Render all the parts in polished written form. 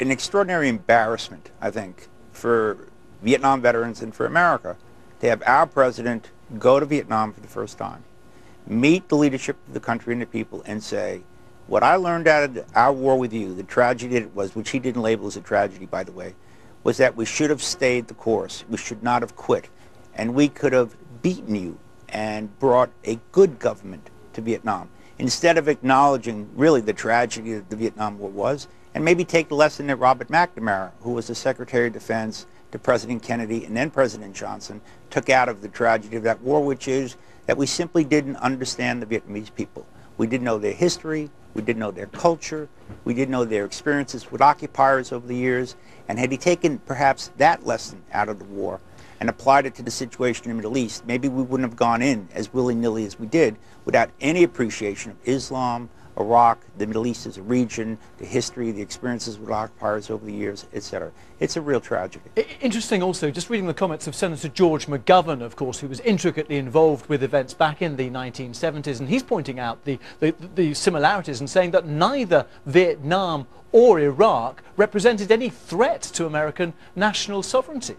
an extraordinary embarrassment, I think, for Vietnam veterans and for America to have our president go to Vietnam for the first time, meet the leadership of the country and the people, and say, what I learned out of our war with you, the tragedy it was, which he didn't label as a tragedy, by the way, was that we should have stayed the course. We should not have quit. And we could have beaten you and brought a good government to Vietnam, instead of acknowledging really the tragedy that the Vietnam War was, and maybe take the lesson that Robert McNamara, who was the Secretary of Defense to President Kennedy and then President Johnson, took out of the tragedy of that war, which is that we simply didn't understand the Vietnamese people. We didn't know their history, we didn't know their culture, we didn't know their experiences with occupiers over the years, and had he taken perhaps that lesson out of the war and applied it to the situation in the Middle East, maybe we wouldn't have gone in as willy-nilly as we did without any appreciation of Islam, Iraq, the Middle East as a region, the history, the experiences with occupiers over the years, etc. It's a real tragedy. Interesting also, just reading the comments of Senator George McGovern, of course, who was intricately involved with events back in the 1970s, and he's pointing out the similarities and saying that neither Vietnam or Iraq represented any threat to American national sovereignty.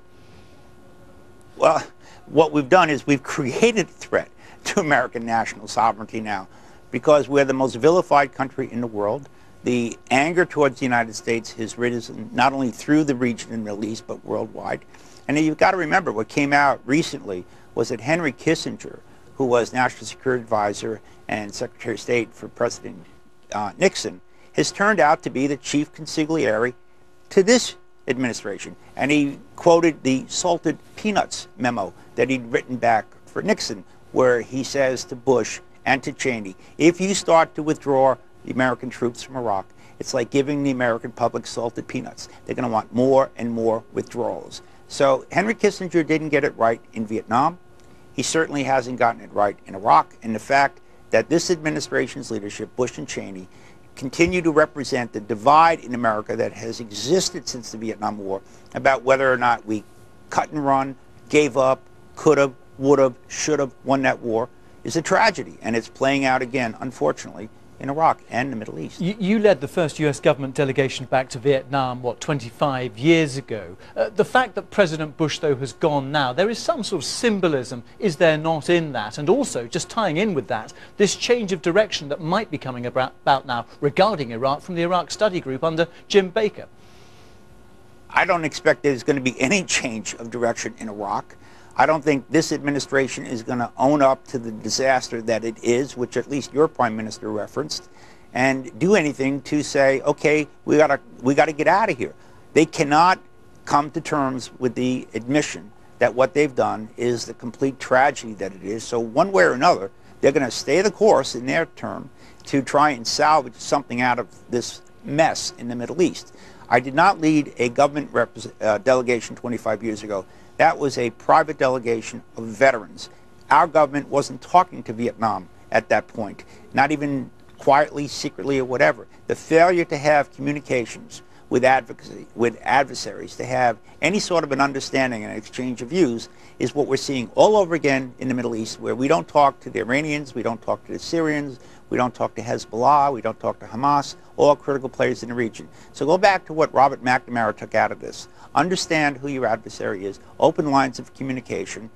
Well, what we've done is we've created a threat to American national sovereignty now, because we're the most vilified country in the world. The anger towards the United States has risen not only through the region in the Middle East, but worldwide. And you've got to remember, what came out recently was that Henry Kissinger, who was National Security Advisor and Secretary of State for President Nixon, has turned out to be the chief consigliere to this administration. And he quoted the salted peanuts memo that he'd written back for Nixon, where he says to Bush and to Cheney, if you start to withdraw the American troops from Iraq, it's like giving the American public salted peanuts. They're going to want more and more withdrawals. So Henry Kissinger didn't get it right in Vietnam. He certainly hasn't gotten it right in Iraq. And the fact that this administration's leadership, Bush and Cheney, continue to represent the divide in America that has existed since the Vietnam War about whether or not we cut and run, gave up, could have, would have, should have won that war, is a tragedy. And it's playing out again, unfortunately, in Iraq and the Middle East. You led the first US government delegation back to Vietnam, what, 25 years ago. The fact that President Bush, though, has gone now, there is some sort of symbolism, is there not, in that? And also, just tying in with that, this change of direction that might be coming about now regarding Iraq from the Iraq Study Group under Jim Baker. I don't expect there's going to be any change of direction in Iraq. I don't think this administration is going to own up to the disaster that it is, which at least your prime minister referenced, and do anything to say, okay, we got to get out of here. They cannot come to terms with the admission that what they've done is the complete tragedy that it is. So one way or another, they're going to stay the course in their term to try and salvage something out of this mess in the Middle East. I did not lead a government delegation 25 years ago. That was a private delegation of veterans. Our government wasn't talking to Vietnam at that point, not even quietly, secretly, or whatever. The failure to have communications with adversaries, to have any sort of an understanding and exchange of views, is what we're seeing all over again in the Middle East, where we don't talk to the Iranians, we don't talk to the Syrians, we don't talk to Hezbollah, we don't talk to Hamas, all critical players in the region. So go back to what Robert McNamara took out of this. Understand who your adversary is, open lines of communication,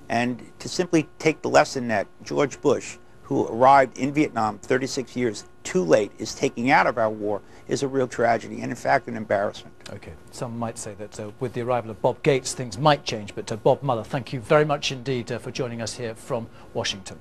and to simply take the lesson that George Bush, who arrived in Vietnam 36 years too late, is taking out of our war, is a real tragedy and, in fact, an embarrassment. Okay, some might say that with the arrival of Bob Gates, things might change, but Bob Muller, thank you very much indeed for joining us here from Washington.